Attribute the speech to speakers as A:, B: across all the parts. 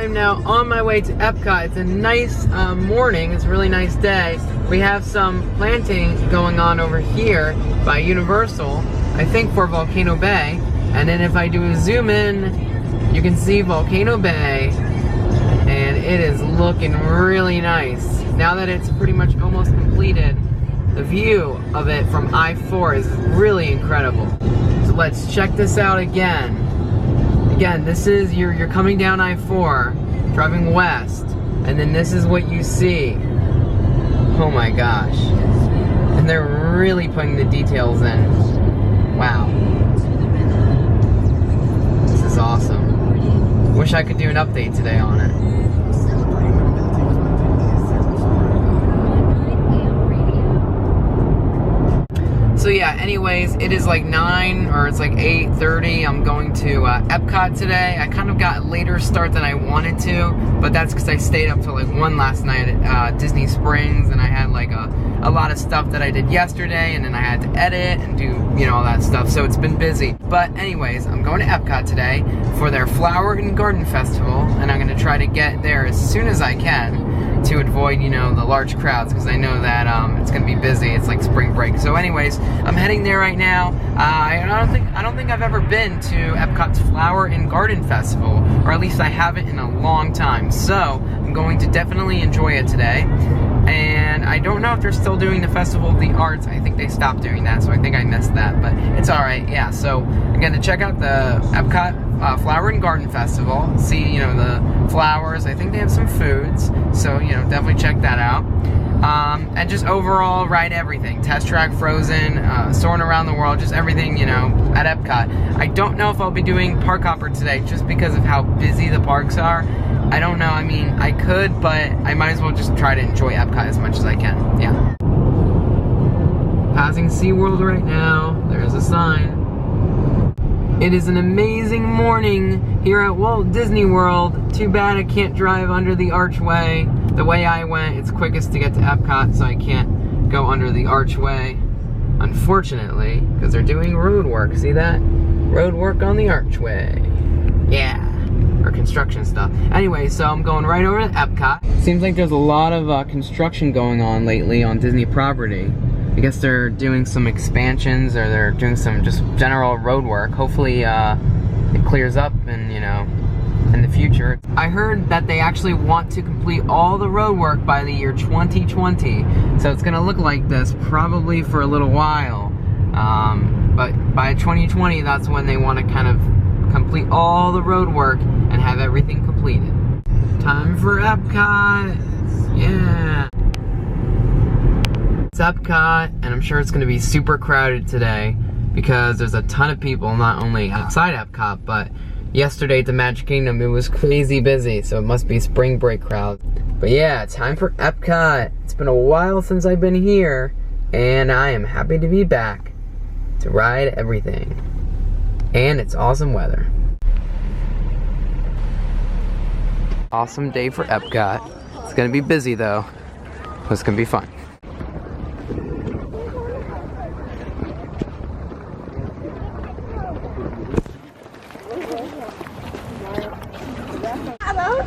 A: am now on my way to Epcot. It's a nice morning. It's a really nice day. We have some planting going on over here by Universal, I think for Volcano Bay. And then if I do a zoom in, you can see Volcano Bay, and it is looking really nice. Now that it's pretty much almost completed, the view of it from I-4 is really incredible. So let's check this out again. Again, this is, you're coming down I-4, driving west, and then this is what you see. Oh my gosh. And they're really putting the details in. Wow. This is awesome. Wish I could do an update today on it. So yeah, anyways, it is like 9 or it's like 8:30. I'm going to Epcot today. I kind of got a later start than I wanted to, but that's because I stayed up till like 1 last night at Disney Springs, and I had like a lot of stuff that I did yesterday, and then I had to edit and do, you know, all that stuff, so it's been busy. But anyways, I'm going to Epcot today for their Flower and Garden Festival, and I'm going to try to get there as soon as I can to avoid, you know, the large crowds, because I know that it's going to be busy. It's like spring break. So anyways, I'm heading there right now. I don't think I've ever been to Epcot's Flower and Garden Festival, or at least I haven't in a long time. So I'm going to definitely enjoy it today. And I don't know if they're still doing the Festival of the Arts. I think they stopped doing that, so I think I missed that, but it's alright. Yeah, so I'm going to check out the Epcot Flower and Garden Festival, see, you know, the flowers. I think they have some foods, so, you know, definitely check that out. And just overall ride everything. Test track Frozen, soaring around the world, just everything, you know, at Epcot. I don't know if I'll be doing Park Hopper today just because of how busy the parks are. I don't know, I mean, I could, but I might as well just try to enjoy Epcot as much as I can, yeah. Passing SeaWorld right now, there's a sign. It is an amazing morning here at Walt Disney World. Too bad I can't drive under the archway. The way I went, it's quickest to get to Epcot, so I can't go under the archway, unfortunately, because they're doing road work. See that? Road work on the archway. Yeah. Or construction stuff. Anyway, so I'm going right over to Epcot. Seems like there's a lot of construction going on lately on Disney property. I guess they're doing some expansions, or they're doing some just general road work. Hopefully it clears up and, you know, in the future. I heard that they actually want to complete all the road work by the year 2020. So it's gonna look like this probably for a little while. But by 2020, that's when they want to kind of complete all the road work and have everything completed. Time for Epcot! Yeah! It's Epcot, and I'm sure it's going to be super crowded today because there's a ton of people, not only outside Epcot, but yesterday at the Magic Kingdom it was crazy busy, so it must be spring break crowd. But yeah, time for Epcot! It's been a while since I've been here, and I am happy to be back to ride everything. And it's awesome weather. Awesome day for Epcot. It's gonna be busy though, but it's gonna be fun.
B: Hello?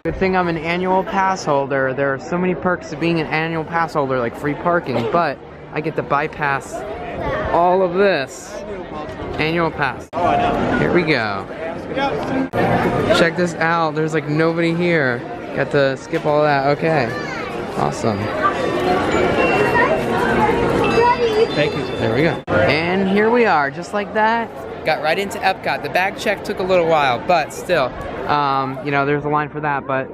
A: Good thing I'm an annual pass holder. There are so many perks to being an annual pass holder, like free parking, but I get to bypass all of this. Annual pass.
C: Oh, I know.
A: Here we go. Check this out. There's like nobody here. Got to skip all that. Okay. Awesome.
C: Thank you.
A: There we go. And here we are, just like that. Got right into Epcot. The bag check took a little while, but still, you know, there's a line for that, but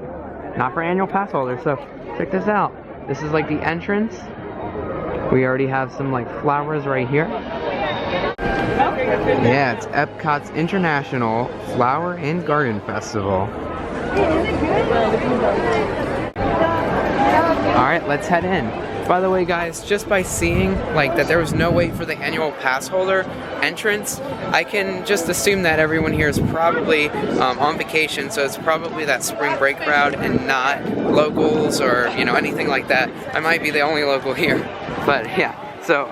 A: not for annual pass holders. So check this out. This is like the entrance. We already have some like flowers right here. Yeah, it's Epcot's International Flower and Garden Festival. All right, let's head in. By the way, guys, just by seeing like that there was no wait for the annual pass holder entrance, I can just assume that everyone here is probably on vacation, so it's probably that spring break crowd and not locals or, you know, anything like that. I might be the only local here, but yeah. So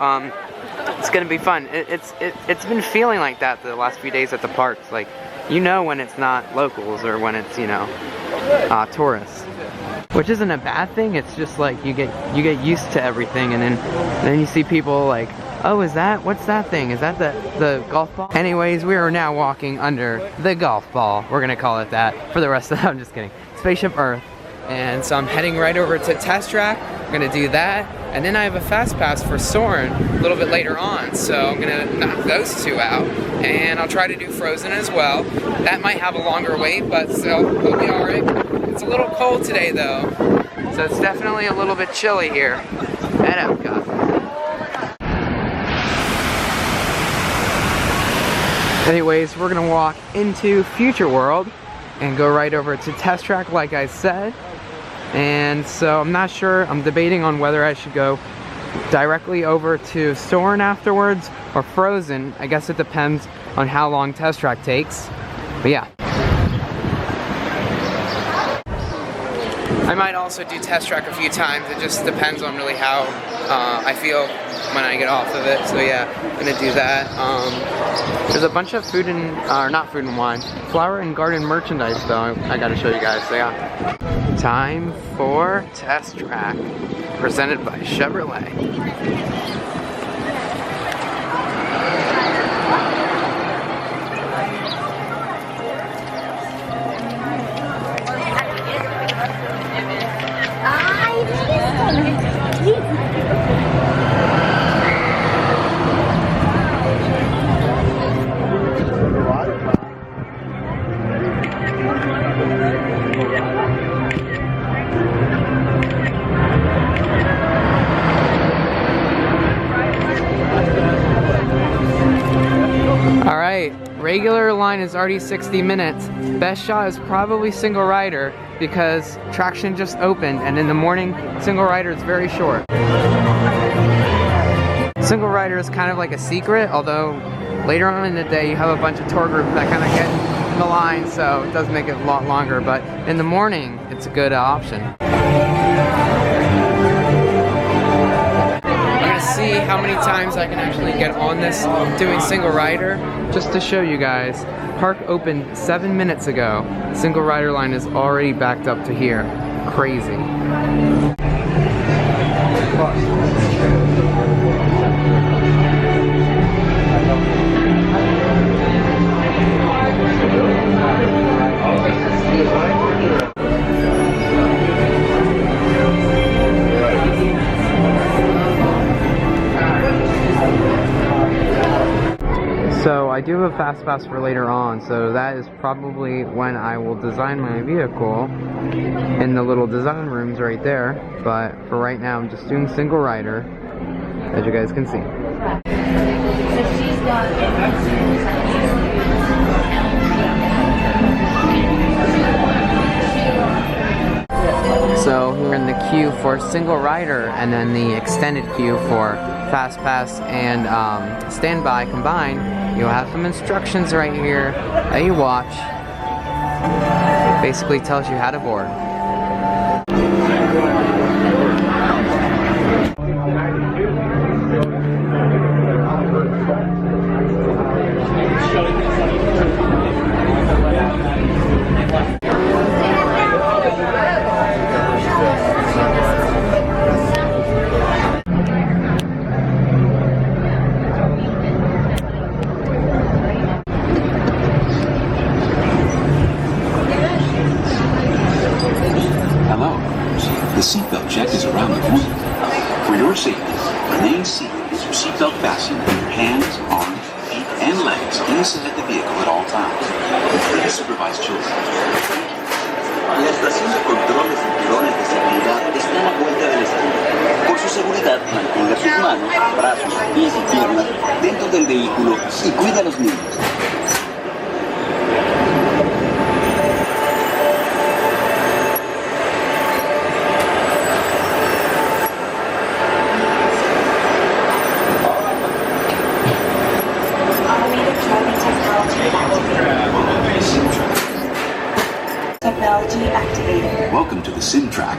A: it's gonna be fun. It's been feeling like that the last few days at the parks. Like, you know when it's not locals or when it's, you know, tourists. Which isn't a bad thing, it's just like you get used to everything, and then you see people like, oh, what's that thing? Is that the golf ball? Anyways, we are now walking under the golf ball. We're gonna call it that for the rest of the, I'm just kidding. Spaceship Earth. And so I'm heading right over to Test Track. I'm gonna do that. And then I have a fast pass for Soarin' a little bit later on. So I'm gonna knock those two out. And I'll try to do Frozen as well. That might have a longer wait, but still, it'll be all right. It's a little cold today though. So it's definitely a little bit chilly here at Epcot. Anyways, we're gonna walk into Future World and go right over to Test Track like I said. And so I'm not sure, I'm debating on whether I should go directly over to Soarin' afterwards or Frozen. I guess it depends on how long Test Track takes. But yeah. I might also do Test Track a few times. It just depends on really how I feel when I get off of it. So yeah, I'm gonna do that. There's a bunch of food and, not food and wine, flower and garden merchandise though. I gotta show you guys, so yeah. Time for Test Track, presented by Chevrolet. Regular line is already 60 minutes. Best shot is probably single rider because traction just opened, and in the morning, single rider is very short. Single rider is kind of like a secret, although later on in the day you have a bunch of tour groups that kind of get in the line, so it does make it a lot longer, but in the morning, it's a good option. See how many times I can actually get on this doing single rider. Just to show you guys, park opened 7 minutes ago. Single rider line is already backed up to here. Crazy. So I do have a fast pass for later on, so that is probably when I will design my vehicle in the little design rooms right there. But for right now, I'm just doing single rider, as you guys can see. So we're in the queue for single rider, and then the extended queue for fast pass and standby combined. You'll have some instructions right here that you watch. Basically tells you how to board.
B: The seatbelt check is around the corner. For your safety, remain seated with your seatbelt fastened in your hands, arms, feet, and legs inside the vehicle at all times. Please supervise children.
D: La estación de control de cinturones de seguridad está a la vuelta del esquina. Por su seguridad, mantenga sus manos, brazos, pies y piernas dentro del vehículo y cuida a los niños.
B: welcome to the sim track.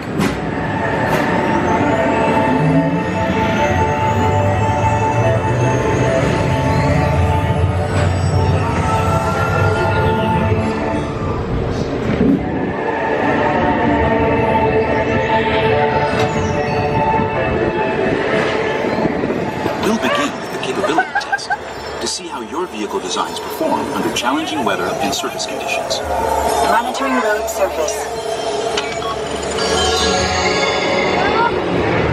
B: We'll begin with the capability test to see how your vehicle designs perform under challenging weather and surface conditions.
E: Monitoring road surface.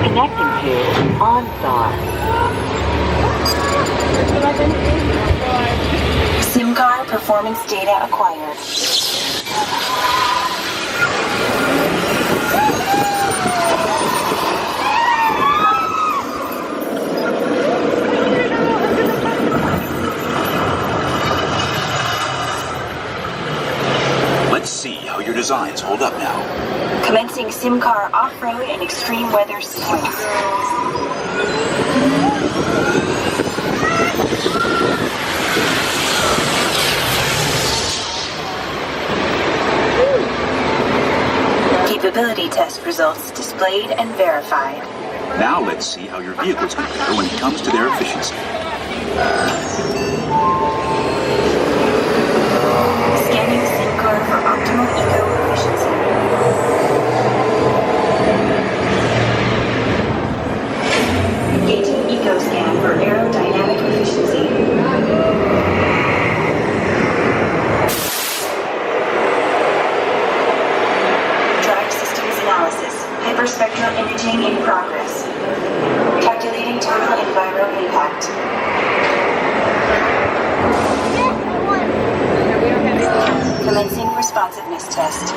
E: Connecting to OnStar. SIM car performance data acquired.
B: Let's see how your designs hold up now.
E: Commencing SIM car off-road and extreme weather sequence. Capability test results displayed and verified.
B: Now let's see how your vehicles compare when it comes to their efficiency.
E: Scanning SIM car for optimal eco efficiency. Engaging eco scan for aerodynamic efficiency. Drive systems analysis. Hyperspectral imaging in progress. Calculating total environmental impact. Commencing responsiveness test.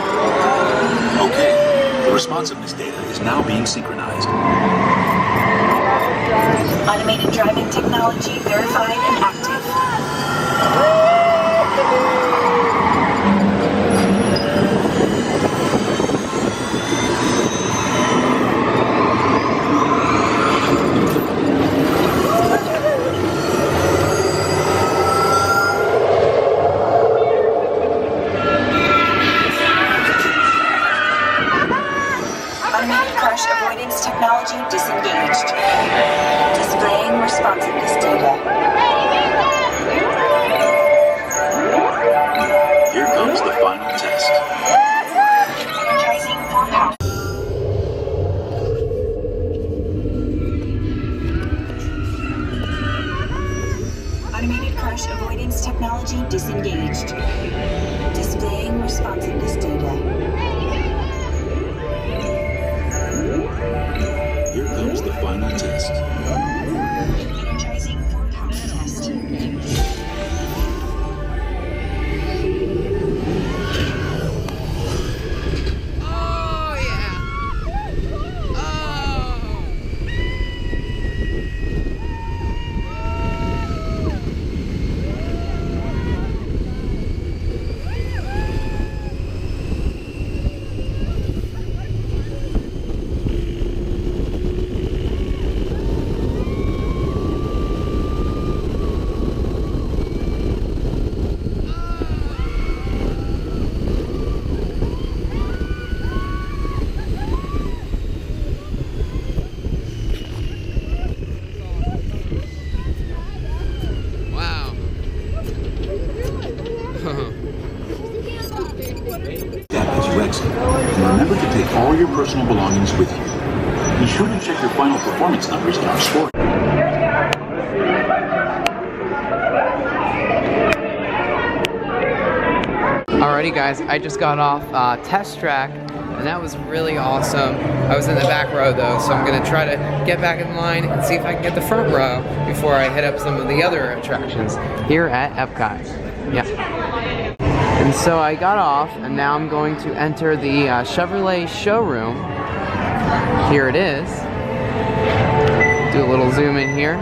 B: Okay, the responsiveness data is now being synchronized.
E: Automated driving technology verified and active. Automated crash avoidance technology disengaged. Displaying responsiveness data.
B: Here comes the final test.
E: Energizing for power. Automated crash avoidance technology disengaged. Displaying responsiveness data.
B: Here comes the final test.
E: Energizing for power test.
A: Oh, yeah. Oh. Wow.
B: That as you exit, and remember to take all your personal belongings with you. Be sure to check your final performance numbers in our store.
A: Alrighty guys, I just got off test track and that was really awesome. I was in the back row though, so I'm gonna try to get back in line and see if I can get the front row before I hit up some of the other attractions here at Epcot. Yeah. And so I got off and now I'm going to enter the Chevrolet showroom. Here it is. Do a little zoom in here.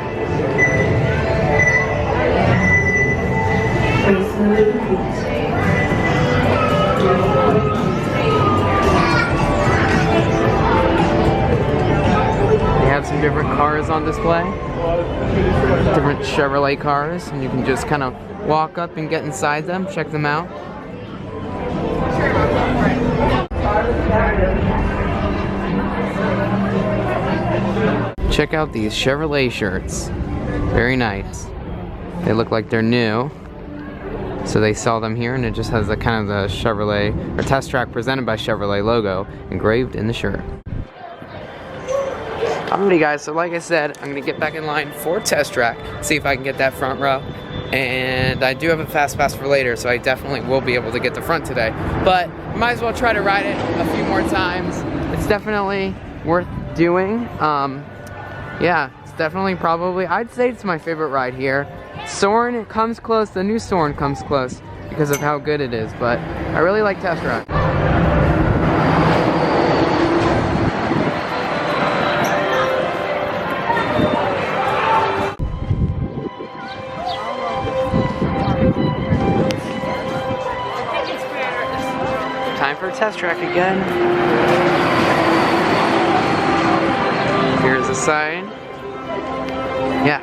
A: They have some different cars on display. Different Chevrolet cars, and you can just kind of walk up and get inside them, check them out. check out these Chevrolet shirts. Very nice. They look like they're new. So they sell them here, and it just has the kind of the Chevrolet, or Test Track presented by Chevrolet logo engraved in the shirt. Alrighty guys, so like I said, I'm gonna get back in line for Test Track, see if I can get that front row. And I do have a fast pass for later, so I definitely will be able to get the front today. But might as well try to ride it a few more times. It's definitely worth doing. Yeah, it's definitely probably, I'd say it's my favorite ride here. Soarin', it comes close, the new Soarin' comes close because of how good it is, but I really like Test Track. Time for Test Track again. Here's the sign. Yeah.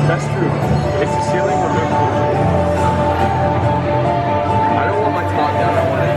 C: That's true. It's the ceiling or no? I don't want my top down. I want it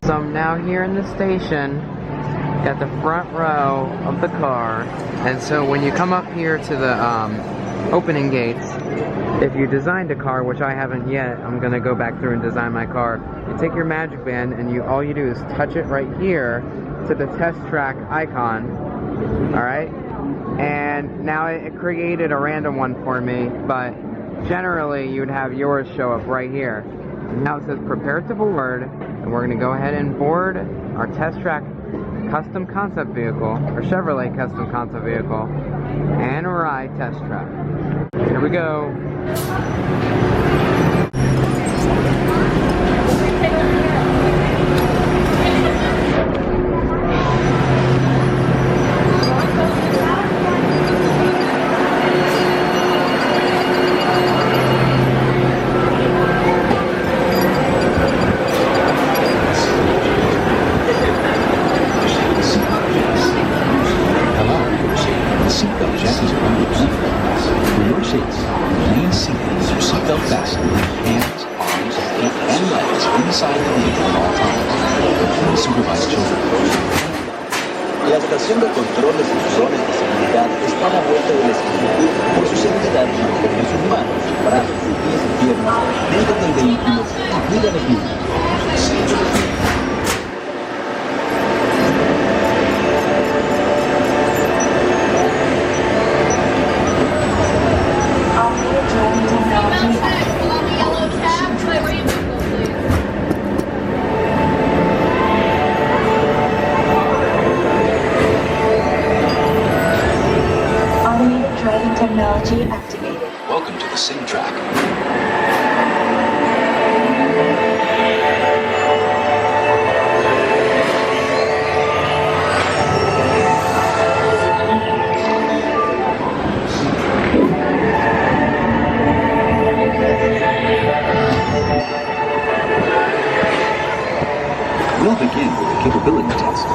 A: So I'm now here in the station, got the front row of the car, and so when you come up here to the opening gates, if you designed a car, which I haven't yet, I'm gonna go back through and design my car. You take your magic band and all you do is touch it right here to the Test Track icon, alright? And now it created a random one for me, but generally you would have yours show up right here. And now it says prepare to board, and we're gonna go ahead and board our Test Track custom concept vehicle, or Chevrolet custom concept vehicle, and ride Test Track. Here we go.
D: La estación de control de funciones de seguridad está a la vuelta de la esquina. Por su seguridad, mantengan sus manos, brazos, pies y piernas dentro del vehículo y cuida los niños.
E: All vehicle technology activated.
B: Welcome to the Sim Track. We'll begin with a capability test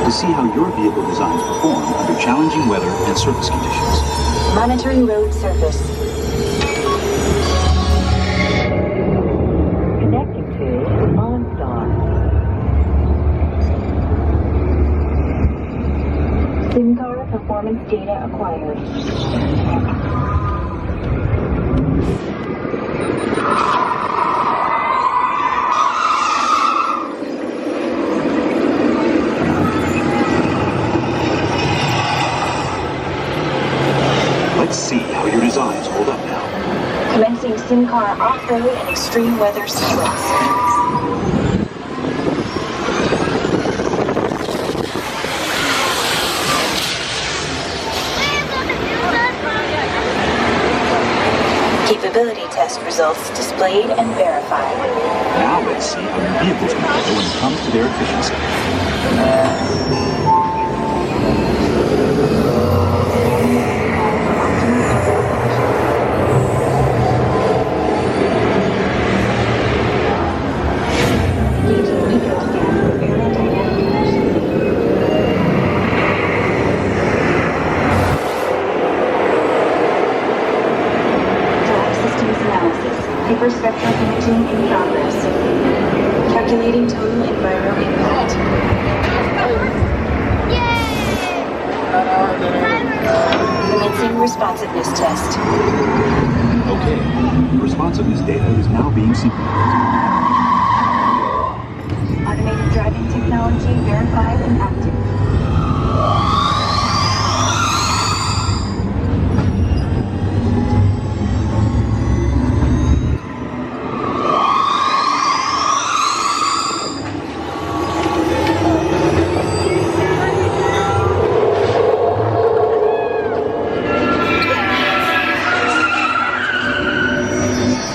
B: to see how your vehicle designs perform under challenging weather and surface conditions.
E: Monitoring road surface. Connecting to OnStar. SimCar performance data acquired.
B: Let's see how your designs hold up now.
E: Commencing SimCar off-road and extreme weather sequence. Capability test results displayed and verified.
B: Now let's see how your vehicles compare when it comes to their efficiency.
E: Hyperspectral imaging in progress. Calculating total environmental impact. Commencing responsiveness test.
B: Okay, responsiveness data is now being synchronized.
E: Automated driving technology verified and active.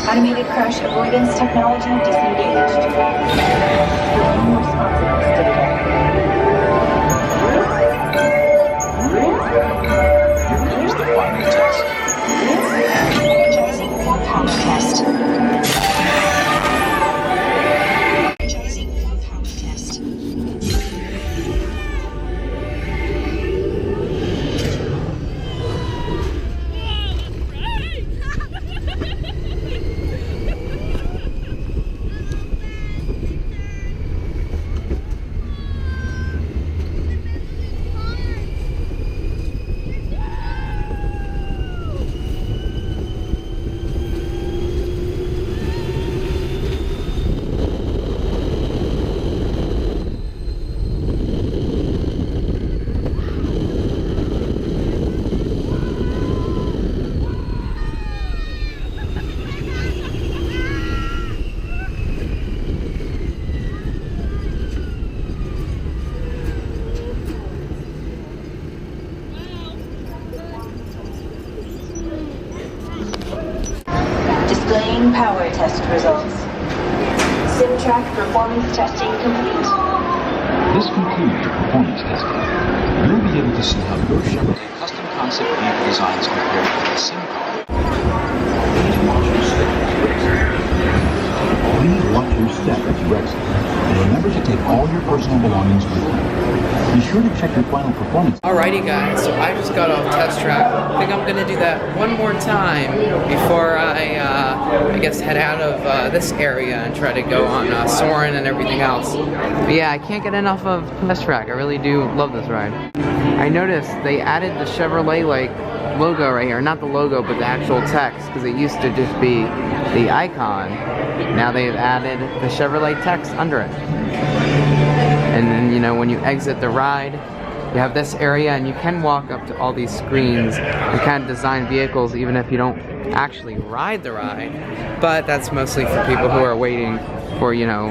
E: Automated crash avoidance technology disengaged. Driving responsiveness data.
B: Here's the final test.
E: Energizing for power test. Energizing for power test. Displaying power test results. SimTrack performance testing complete.
B: This concludes your performance testing. You'll be able to see how your Chevrolet custom concept vehicle designs compare to the SimCar. Please watch your step as you exit. And remember to take all your personal belongings with you. Be sure to check your final performance.
A: Alrighty guys, so I just got off test track. I think I'm gonna do that one more time before I guess head out of this area and try to go on Soarin' and everything else. But yeah, I can't get enough of test track. I really do love this ride. I noticed they added the Chevrolet like logo right here. Not the logo, but the actual text, because it used to just be the icon. Now they've added the Chevrolet text under it. And then, you know, when you exit the ride, you have this area, and you can walk up to all these screens and kind of design vehicles even if you don't actually ride the ride. But that's mostly for people who are waiting for, you know,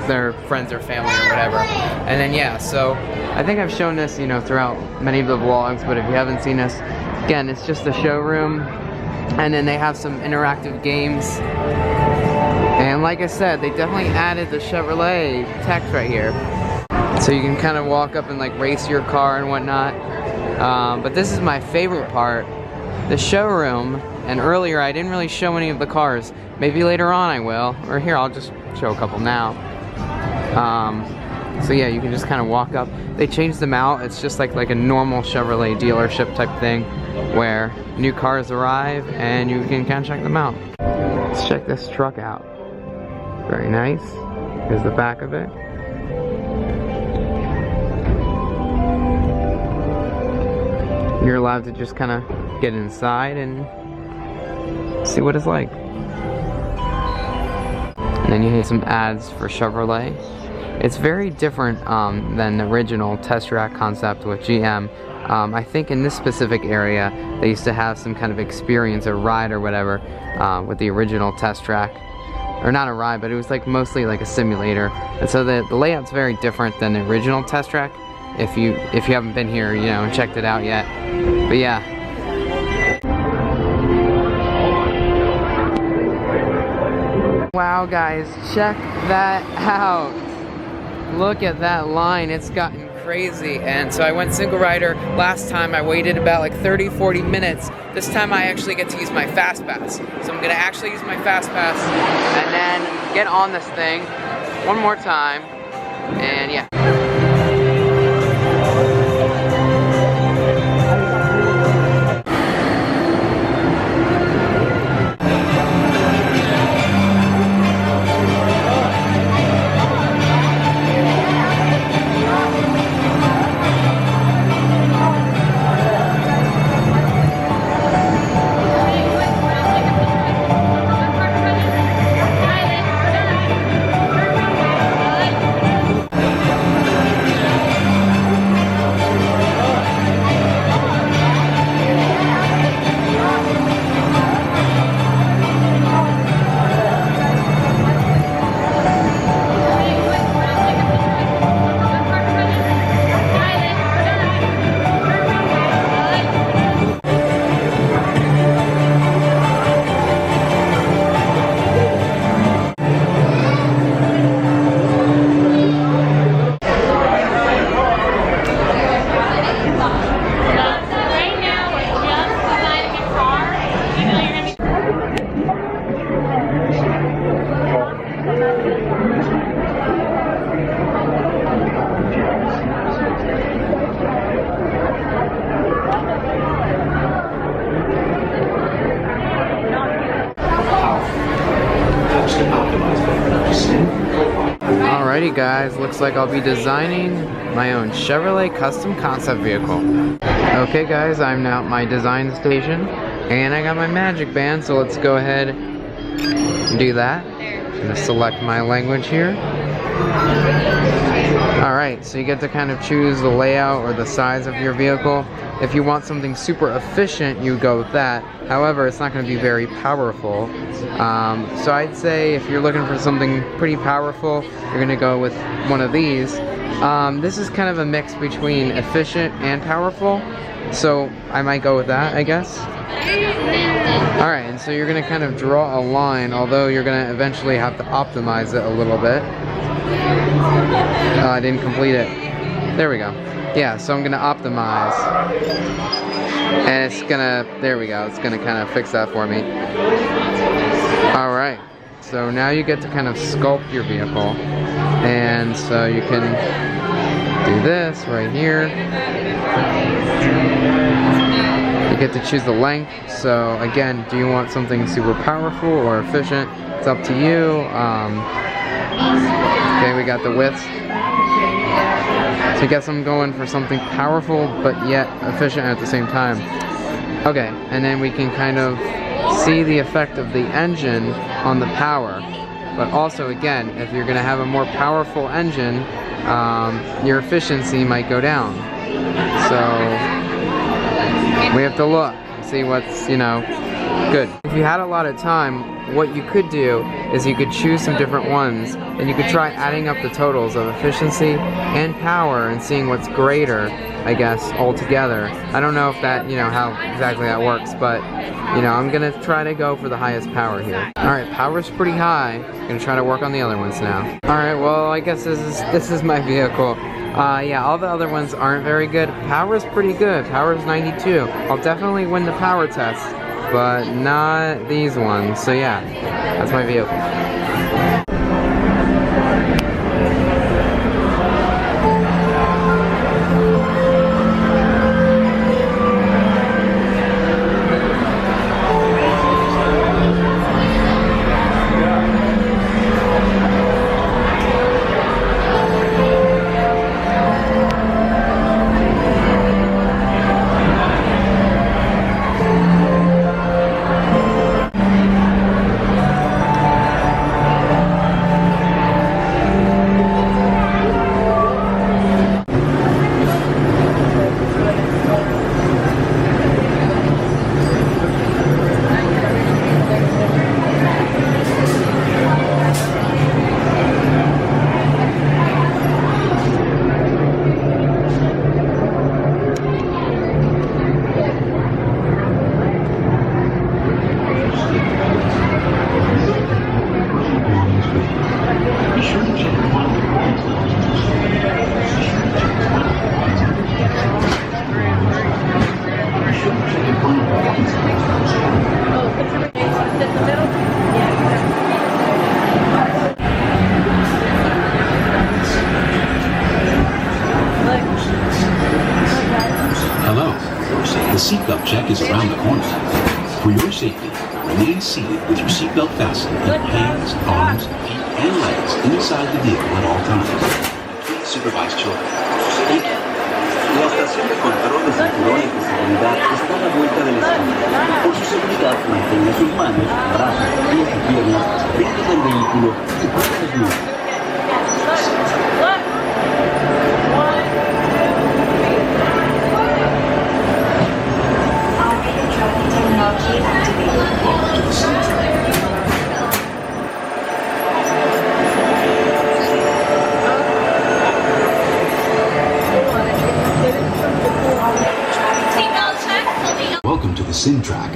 A: their friends or family or whatever. And then yeah, so I think I've shown this, you know, throughout many of the vlogs, but if you haven't seen this, again, it's just a showroom, and then they have some interactive games. And like I said, they definitely added the Chevrolet text right here. So you can kind of walk up and like race your car and whatnot. But this is my favorite part, the showroom. And earlier I didn't really show any of the cars. Maybe later on I will. Or here, I'll just show a couple now. So yeah, you can just kind of walk up. They changed them out. It's just like a normal Chevrolet dealership type thing where new cars arrive and you can kind of check them out. Let's check this truck out. Very nice. Here's the back of it. You're allowed to just kind of get inside and see what it's like. And then you have some ads for Chevrolet. It's very different than the original test track concept with GM. I think in this specific area, they used to have some kind of experience or ride or whatever with the original test track. Or not a ride, but it was like mostly like a simulator. And so the layout's very different than the original test track. If you haven't been here, you know, and checked it out yet. But yeah. Wow guys, check that out. Look at that line, it's gotten crazy. And so I went single rider last time. I waited about like 30-40 minutes. This time I actually get to use my fast pass. So I'm gonna actually use my fast pass and then get on this thing one more time. And yeah. Alrighty guys, looks like I'll be designing my own Chevrolet custom concept vehicle. Okay guys, I'm now at my design station and I got my magic band, so let's go ahead and do that. I'm gonna select my language here. Alright, so you get to kind of choose the layout or the size of your vehicle. If you want something super efficient, you go with that. However, it's not going to be very powerful. So I'd say if you're looking for something pretty powerful, you're going to go with one of these. This is kind of a mix between efficient and powerful, so I might go with that, I guess. Alright, and so you're going to kind of draw a line, although you're going to eventually have to optimize it a little bit. I didn't complete it. There we go. Yeah, so I'm gonna optimize, and it's gonna, there we go, it's gonna kind of fix that for me. Alright, so now you get to kind of sculpt your vehicle, and so you can do this right here. You get to choose the length, so again, do you want something super powerful or efficient? It's up to you. Okay, we got the width. So I guess I'm going for something powerful but yet efficient at the same time. Okay, and then we can kind of see the effect of the engine on the power. But also again, if you're going to have a more powerful engine, your efficiency might go down. So we have to look and see what's, you know, good. If you had a lot of time, what you could do is you could choose some different ones and you could try adding up the totals of efficiency and power and seeing what's greater, I guess, altogether. I don't know if that, you know, how exactly that works, but, you know, I'm gonna try to go for the highest power here. Alright, power's pretty high. I'm gonna try to work on the other ones now. Alright, well, I guess this is my vehicle. Yeah, all the other ones aren't very good. Power's pretty good. Power's 92. I'll definitely win the power test, but not these ones. So yeah, that's my vehicle.
B: Hello. The seatbelt check is around the corner. For your safety, remain seated with your seatbelt fastened and your hands, arms, feet, and legs inside the vehicle at all times. Please supervise children. Thank you.
D: La estación de control de cinturones de seguridad está a la vuelta de la esquina. Por su seguridad, mantenga sus manos, brazos, pies y piernas dentro del vehículo y pueda desnudar.
E: Automated driving technology activated.
B: Welcome to the center. Welcome to the Sim Track.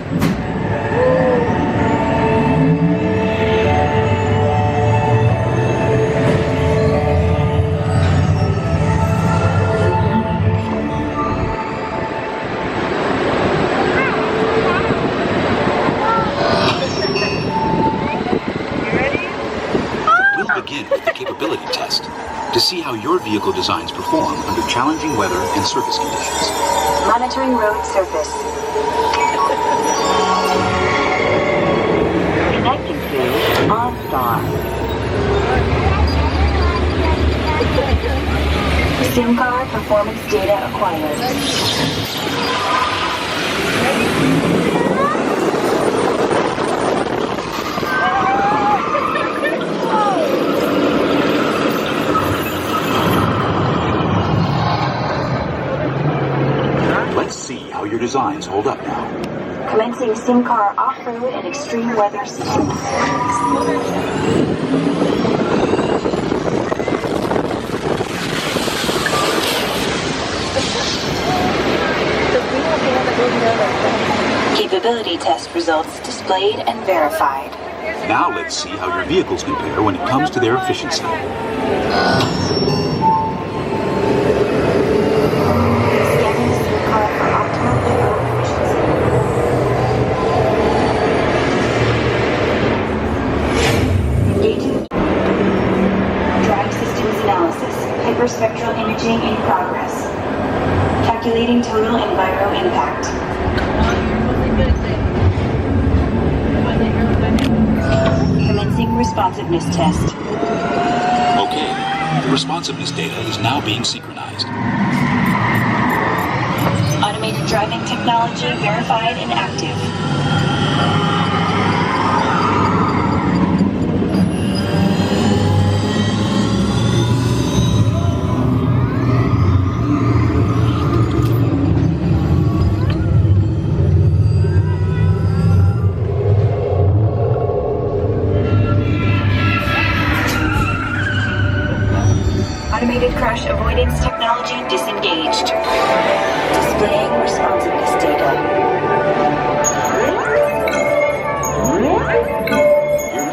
B: We'll begin with the capability test to see how your vehicle designs perform under challenging weather and surface conditions.
E: Monitoring road surface.
F: Connecting to OnStar.
E: SIM card performance data acquired.
B: Let's see how your designs hold up now.
E: Commencing SIM car off-road and extreme weather systems. Capability test results displayed and verified.
B: Now let's see how your vehicles compare when it comes to their efficiency.
E: Scanning SIM card for optimal payload efficiency. Engaging drive systems analysis. Hyperspectral imaging in progress. Calculating total enviro impact. Commencing responsiveness test.
B: Okay, the responsiveness data is now being synchronized.
E: Automated driving technology verified and active. automated crash avoidance technology disengaged. Displaying responsiveness data.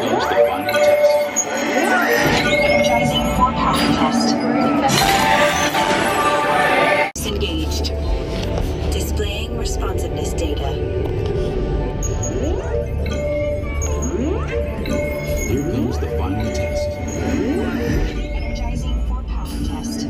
B: Here's the final test.
E: Energizing for power test. Disengaged. Displaying responsiveness data.
B: Here comes the final test.
E: Energizing for power test.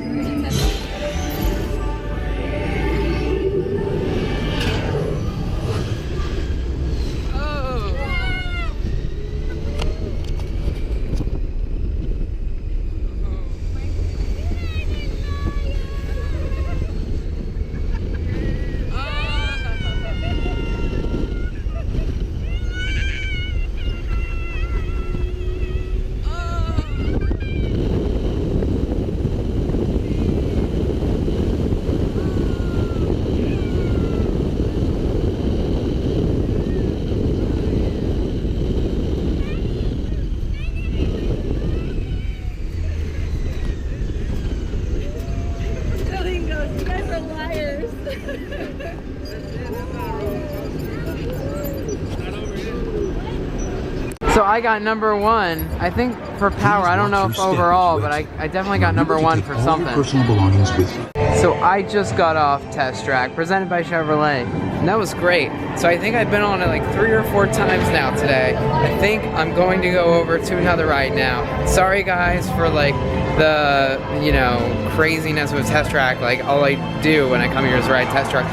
A: So I got number one, I think for power. I don't know if overall, but I definitely got number one for something.
B: Personal belongings with you.
A: So I just got off Test Track, presented by Chevrolet, and that was great. So I think I've been on it like 3 or 4 times now today. I think I'm going to go over to another ride now. Sorry guys for like the, you know, craziness with Test Track. Like all I do when I come here is ride Test Track.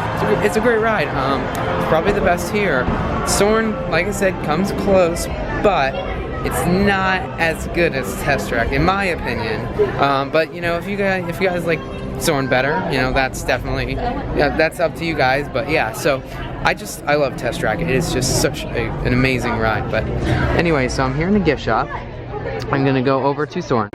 A: It's a great ride. It's probably the best here. Soarin', like I said, comes close, but it's not as good as Test Track, in my opinion. But you know, if you guys like Soarin' better, you know, that's definitely, yeah, that's up to you guys. But yeah, so I love Test Track. It is just such an amazing ride. But anyway, so I'm here in the gift shop. I'm gonna go over to Soarin'.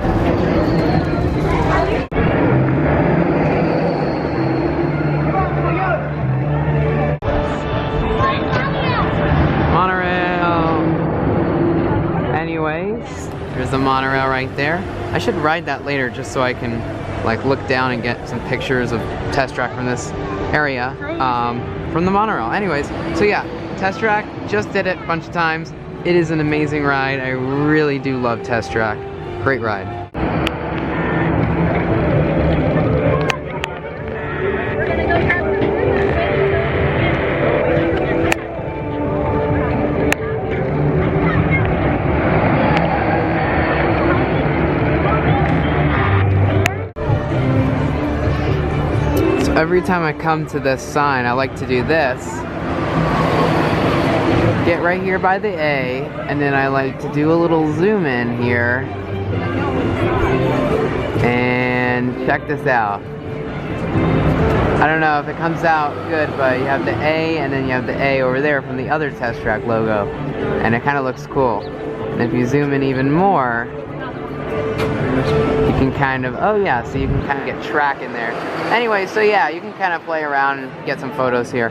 A: There's the monorail right there. I should ride that later just so I can like look down and get some pictures of Test Track from this area, from the monorail. Anyways, so yeah, Test Track, just did it a bunch of times. It is an amazing ride. I really do love Test Track. Great ride. Every time I come to this sign, I like to do this. Get right here by the A, and then I like to do a little zoom in here. And check this out. I don't know if it comes out good, but you have the A, and then you have the A over there from the other Test Track logo. And it kind of looks cool. And if you zoom in even more, you can kind of, oh yeah, so you can kind of get track in there. Anyway, so yeah, you can kind of play around and get some photos here.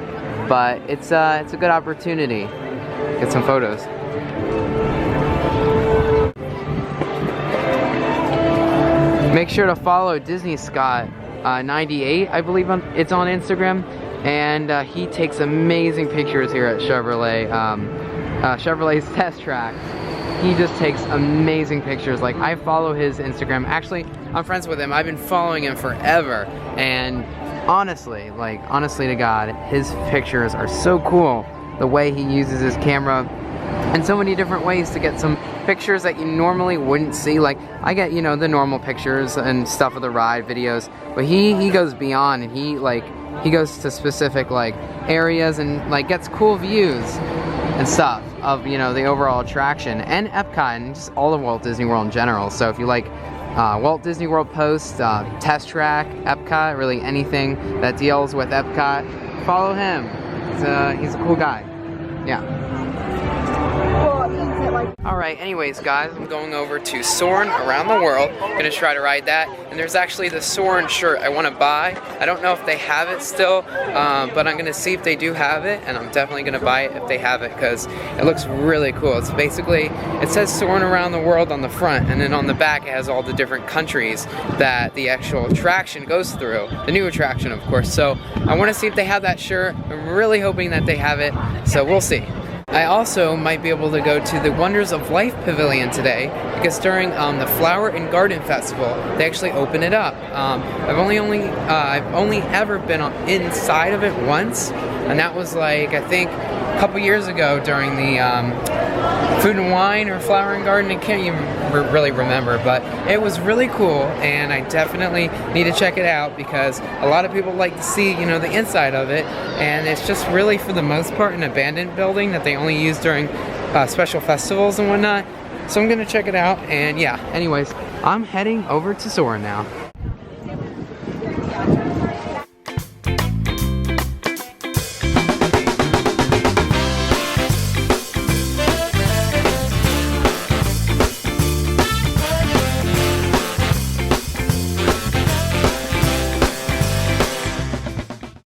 A: But it's a good opportunity. Get some photos. Make sure to follow Disney Scott 98, I believe it's on Instagram, and he takes amazing pictures here at Chevrolet, Chevrolet's Test Track. He just takes amazing pictures. Like, I follow his Instagram. Actually, I'm friends with him. I've been following him forever, and honestly to God, his pictures are so cool. The way he uses his camera in so many different ways to get some pictures that you normally wouldn't see. Like, I get, you know, the normal pictures and stuff of the ride videos, but he goes beyond, and he goes to specific like areas and like gets cool views and stuff of, you know, the overall attraction and Epcot and just all of Walt Disney World in general. So if you like Walt Disney World Post, Test Track, Epcot, really anything that deals with Epcot, follow him. He's a cool guy. Yeah. Alright, anyways guys, I'm going over to Soarin' Around the World. I'm gonna try to ride that. And there's actually the Soarin' shirt I want to buy. I don't know if they have it still, but I'm gonna see if they do have it, and I'm definitely gonna buy it if they have it because it looks really cool. It's basically, it says Soarin' Around the World on the front, and then on the back it has all the different countries that the actual attraction goes through. The new attraction, of course. So I want to see if they have that shirt. I'm really hoping that they have it, so we'll see. I also might be able to go to the Wonders of Life Pavilion today because during the Flower and Garden Festival they actually open it up. I've only ever been inside of it once, and that was like I think a couple years ago during the Food and Wine or Flower and Garden. I can't even really remember, but it was really cool, and I definitely need to check it out because a lot of people like to see, you know, the inside of it, and it's just really for the most part an abandoned building that they only use during special festivals and whatnot. So I'm gonna check it out, and yeah, anyways, I'm heading over to Soarin' now.